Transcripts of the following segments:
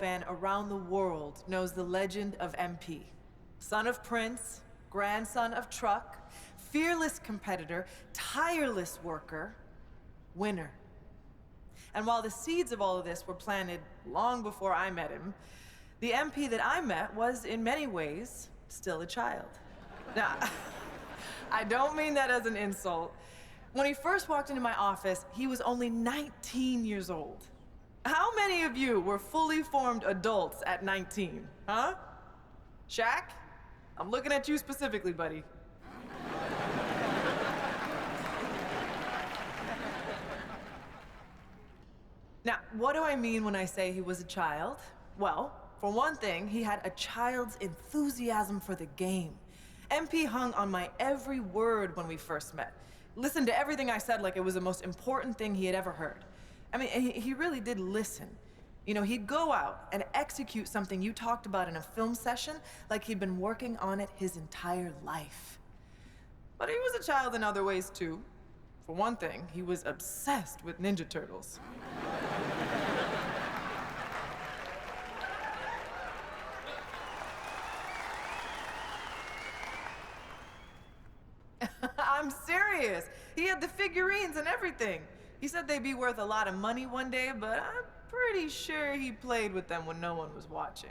fan around the world knows the legend of MP. Son of Prince, grandson of Truck, fearless competitor, tireless worker, winner. And while the seeds of all of this were planted long before I met him, the MP that I met was, in many ways, still a child. Now, I don't mean that as an insult. When he first walked into my office, he was only 19 years old. How many of you were fully formed adults at 19, huh? Shaq? I'm looking at you specifically, buddy. Now, what do I mean when I say he was a child? Well, for one thing, he had a child's enthusiasm for the game. MP hung on my every word when we first met. Listened to everything I said like it was the most important thing he had ever heard. I mean, he really did listen. You know, he'd go out and execute something you talked about in a film session like he'd been working on it his entire life. But he was a child in other ways, too. For one thing, he was obsessed with Ninja Turtles. I'm serious. He had the figurines and everything. He said they'd be worth a lot of money one day, but I'm pretty sure he played with them when no one was watching.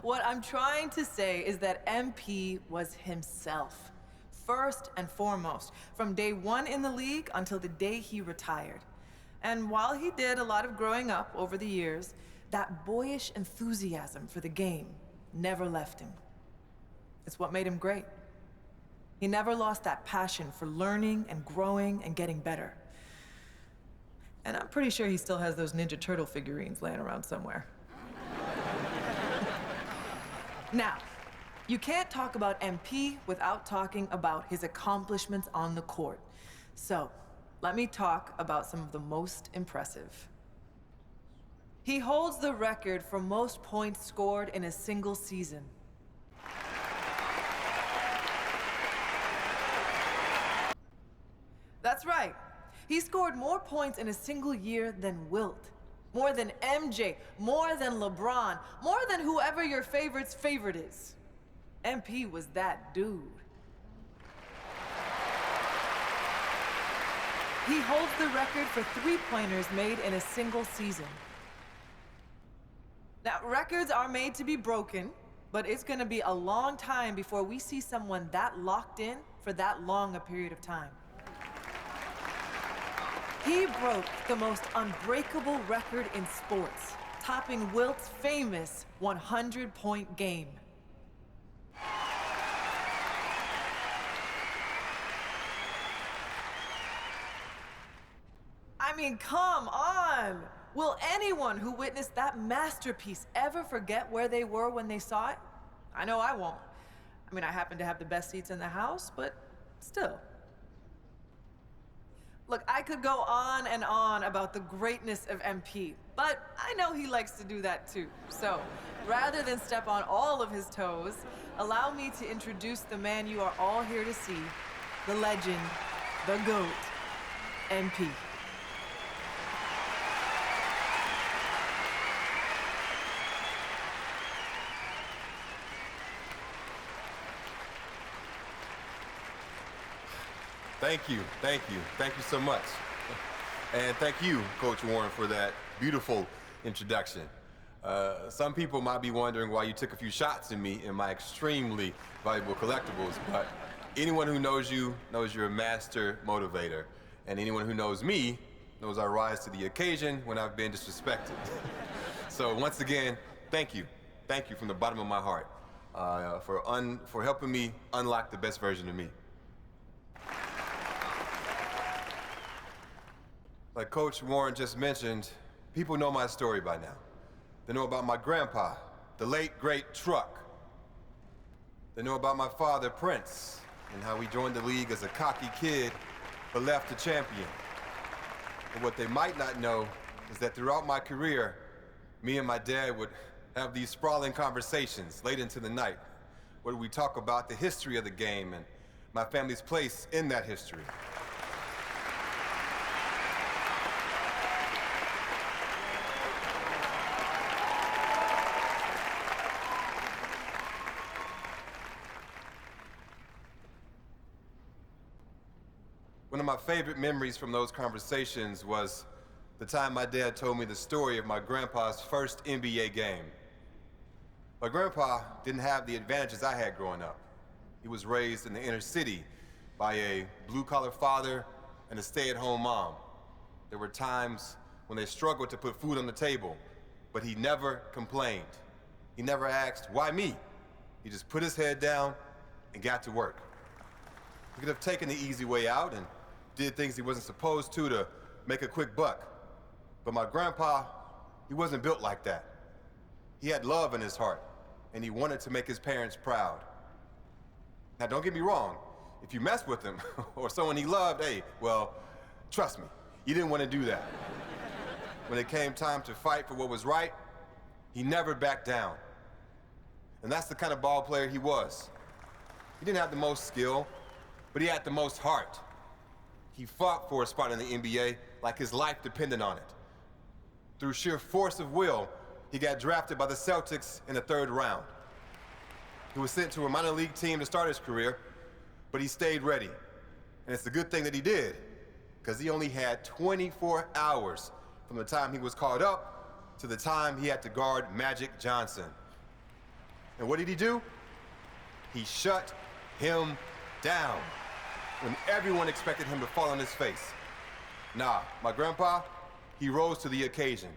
What I'm trying to say is that MP was himself, first and foremost, from day one in the league until the day he retired. And while he did a lot of growing up over the years, that boyish enthusiasm for the game never left him. It's what made him great. He never lost that passion for learning and growing and getting better. And I'm pretty sure he still has those Ninja Turtle figurines laying around somewhere. Now, you can't talk about MP without talking about his accomplishments on the court. So, let me talk about some of the most impressive. He holds the record for most points scored in a single season. That's right. He scored more points in a single year than Wilt. More than MJ, more than LeBron, more than whoever your favorite's favorite is. MP was that dude. He holds the record for three-pointers made in a single season. Now, records are made to be broken, but it's gonna be a long time before we see someone that locked in for that long a period of time. He broke the most unbreakable record in sports, topping Wilt's famous 100-point game. I mean, come on! Will anyone who witnessed that masterpiece ever forget where they were when they saw it? I know I won't. I mean, I happen to have the best seats in the house, but still. Look, I could go on and on about the greatness of MP, but I know he likes to do that too. So, rather than step on all of his toes, allow me to introduce the man you are all here to see, the legend, the GOAT, MP. Thank you, thank you, thank you so much. And thank you, Coach Warren, for that beautiful introduction. Some people might be wondering why you took a few shots at me in my extremely valuable collectibles, but anyone who knows you knows you're a master motivator. And anyone who knows me knows I rise to the occasion when I've been disrespected. So once again, thank you. Thank you from the bottom of my heart for helping me unlock the best version of me. Like Coach Warren just mentioned, people know my story by now. They know about my grandpa, the late, great Truck. They know about my father, Prince, and how he joined the league as a cocky kid, but left a champion. And what they might not know is that throughout my career, me and my dad would have these sprawling conversations late into the night, where we talk about the history of the game and my family's place in that history. One of my favorite memories from those conversations was the time my dad told me the story of my grandpa's first NBA game. My grandpa didn't have the advantages I had growing up. He was raised in the inner city by a blue-collar father and a stay-at-home mom. There were times when they struggled to put food on the table, but he never complained. He never asked, "Why me?" He just put his head down and got to work. He could have taken the easy way out and did things he wasn't supposed to make a quick buck. But my grandpa, he wasn't built like that. He had love in his heart, and he wanted to make his parents proud. Now, don't get me wrong. If you mess with him or someone he loved, hey, well, trust me, you didn't want to do that. When it came time to fight for what was right, he never backed down. And that's the kind of ball player he was. He didn't have the most skill, but he had the most heart. He fought for a spot in the NBA like his life depended on it. Through sheer force of will, he got drafted by the Celtics in the 3rd round. He was sent to a minor league team to start his career, but he stayed ready. And it's a good thing that he did, because he only had 24 hours from the time he was called up to the time he had to guard Magic Johnson. And what did he do? He shut him down when everyone expected him to fall on his face. Nah, my grandpa, he rose to the occasion.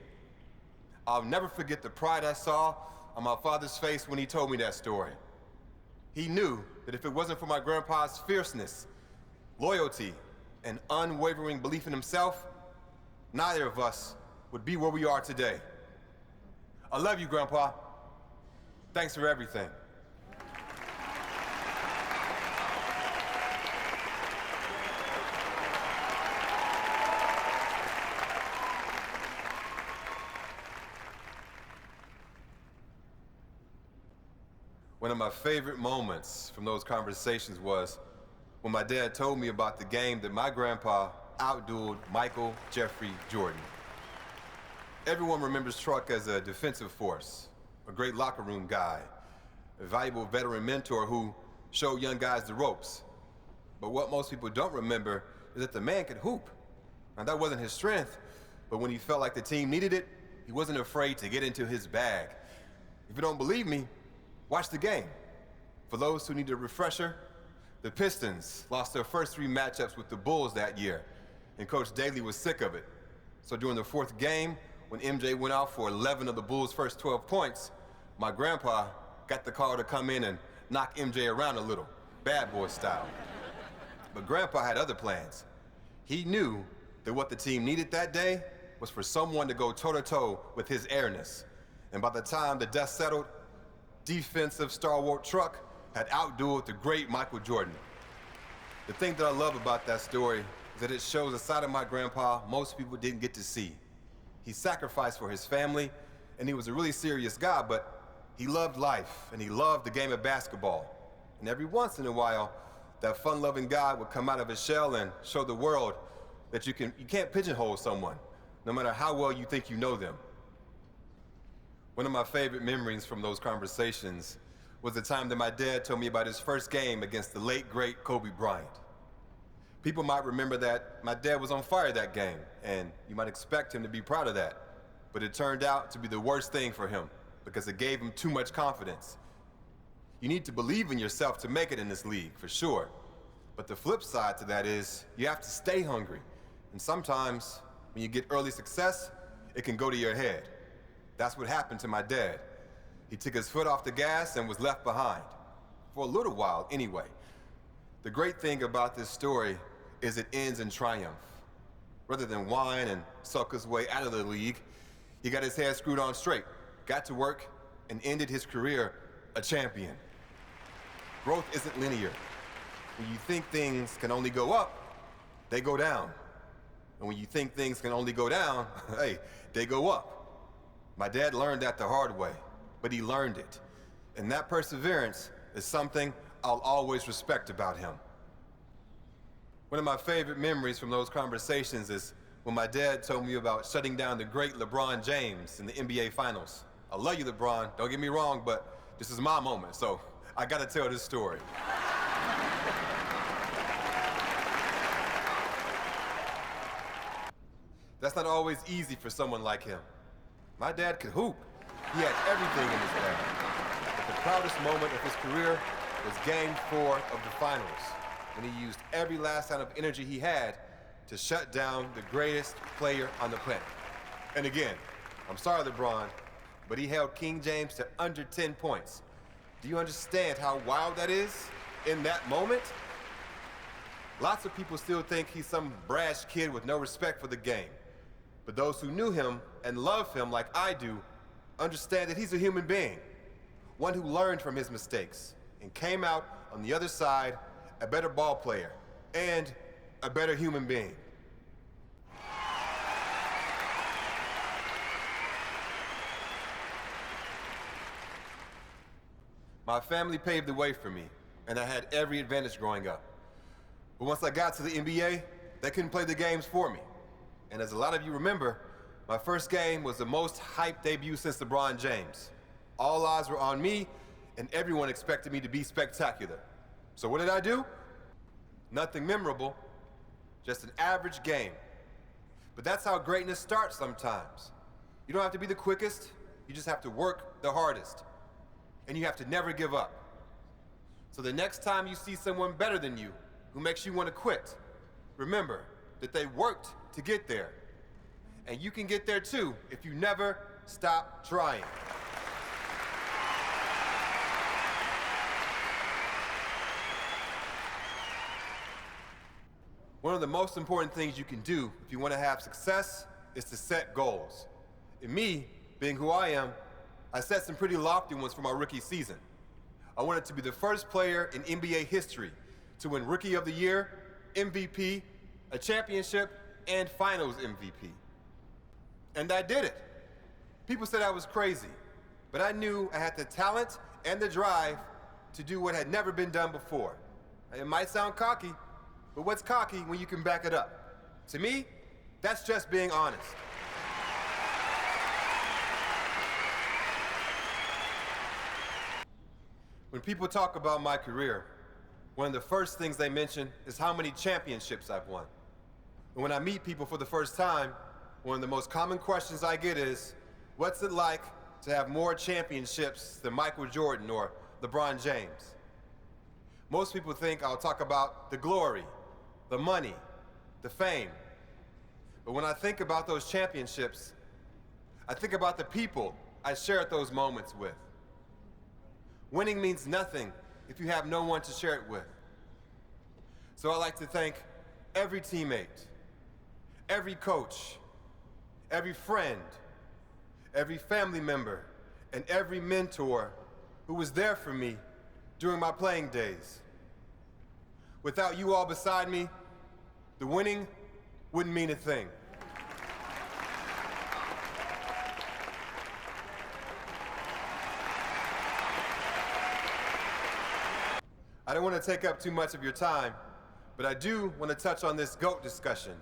I'll never forget the pride I saw on my father's face when he told me that story. He knew that if it wasn't for my grandpa's fierceness, loyalty, and unwavering belief in himself, neither of us would be where we are today. I love you, Grandpa. Thanks for everything. One of my favorite moments from those conversations was when my dad told me about the game that my grandpa outdueled Michael Jeffrey Jordan. Everyone remembers Truck as a defensive force, a great locker room guy, a valuable veteran mentor who showed young guys the ropes. But what most people don't remember is that the man could hoop. Now, that wasn't his strength, but when he felt like the team needed it, he wasn't afraid to get into his bag. If you don't believe me, watch the game. For those who need a refresher, the Pistons lost their first 3 matchups with the Bulls that year, and Coach Daly was sick of it. So during the 4th game, when MJ went out for 11 of the Bulls' first 12 points, my grandpa got the call to come in and knock MJ around a little, bad boy style. But Grandpa had other plans. He knew that what the team needed that day was for someone to go toe-to-toe with his airness. And by the time the dust settled, defensive stalwart Truck had outdueled the great Michael Jordan. The thing that I love about that story is that it shows a side of my grandpa most people didn't get to see. He sacrificed for his family, and he was a really serious guy, but he loved life, and he loved the game of basketball. And every once in a while, that fun-loving guy would come out of his shell and show the world that you can't pigeonhole someone, no matter how well you think you know them. One of my favorite memories from those conversations was the time that my dad told me about his first game against the late, great Kobe Bryant. People might remember that my dad was on fire that game, and you might expect him to be proud of that. But it turned out to be the worst thing for him, because it gave him too much confidence. You need to believe in yourself to make it in this league, for sure. But the flip side to that is you have to stay hungry. And sometimes, when you get early success, it can go to your head. That's what happened to my dad. He took his foot off the gas and was left behind. For a little while, anyway. The great thing about this story is it ends in triumph. Rather than whine and sulk his way out of the league, he got his head screwed on straight, got to work, and ended his career a champion. Growth isn't linear. When you think things can only go up, they go down. And when you think things can only go down, hey, they go up. My dad learned that the hard way, but he learned it. And that perseverance is something I'll always respect about him. One of my favorite memories from those conversations is when my dad told me about shutting down the great LeBron James in the NBA Finals. I love you, LeBron, don't get me wrong, but this is my moment, so I gotta tell this story. That's not always easy for someone like him. My dad could hoop. He had everything in his bag. But the proudest moment of his career was Game 4 of the Finals, when he used every last ounce of energy he had to shut down the greatest player on the planet. And again, I'm sorry, LeBron, but he held King James to under 10 points. Do you understand how wild that is in that moment? Lots of people still think he's some brash kid with no respect for the game. But those who knew him and love him like I do understand that he's a human being, one who learned from his mistakes and came out on the other side a better ball player and a better human being. My family paved the way for me, and I had every advantage growing up. But once I got to the NBA, they couldn't play the games for me. And as a lot of you remember, my first game was the most hyped debut since LeBron James. All eyes were on me, and everyone expected me to be spectacular. So what did I do? Nothing memorable, just an average game. But that's how greatness starts sometimes. You don't have to be the quickest, you just have to work the hardest. And you have to never give up. So the next time you see someone better than you, who makes you want to quit, remember that they worked to get there. And you can get there too if you never stop trying. One of the most important things you can do if you want to have success is to set goals. And me, being who I am, I set some pretty lofty ones for my rookie season. I wanted to be the first player in NBA history to win Rookie of the Year, MVP, a championship, and Finals MVP. And I did it. People said I was crazy, but I knew I had the talent and the drive to do what had never been done before. It might sound cocky, but what's cocky when you can back it up? To me, that's just being honest. When people talk about my career, one of the first things they mention is how many championships I've won. And when I meet people for the first time, one of the most common questions I get is, what's it like to have more championships than Michael Jordan or LeBron James? Most people think I'll talk about the glory, the money, the fame. But when I think about those championships, I think about the people I shared those moments with. Winning means nothing if you have no one to share it with. So I'd like to thank every teammate, every coach, every friend, every family member, and every mentor who was there for me during my playing days. Without you all beside me, the winning wouldn't mean a thing. I don't want to take up too much of your time, but I do want to touch on this GOAT discussion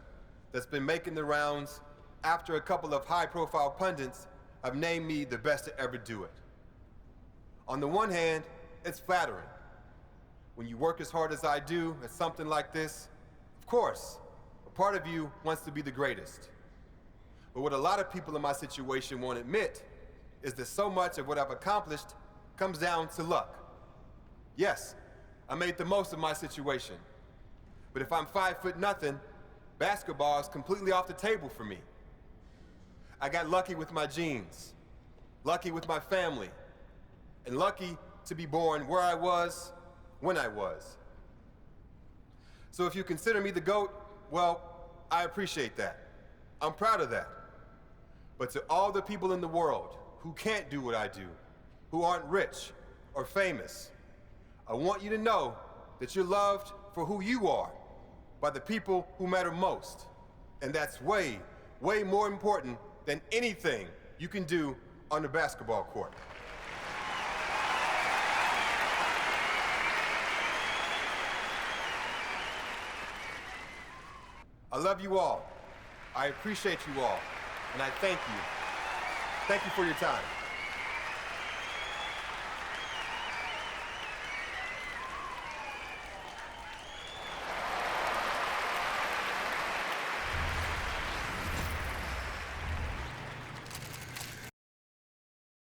that's been making the rounds after a couple of high-profile pundits have named me the best to ever do it. On the one hand, it's flattering. When you work as hard as I do at something like this, of course, a part of you wants to be the greatest. But what a lot of people in my situation won't admit is that so much of what I've accomplished comes down to luck. Yes, I made the most of my situation. But if I'm 5'0", basketball is completely off the table for me. I got lucky with my genes, lucky with my family, and lucky to be born where I was, when I was. So if you consider me the GOAT, well, I appreciate that. I'm proud of that. But to all the people in the world who can't do what I do, who aren't rich or famous, I want you to know that you're loved for who you are by the people who matter most. And that's way, way more important than anything you can do on the basketball court. I love you all. I appreciate you all. And I thank you. Thank you for your time.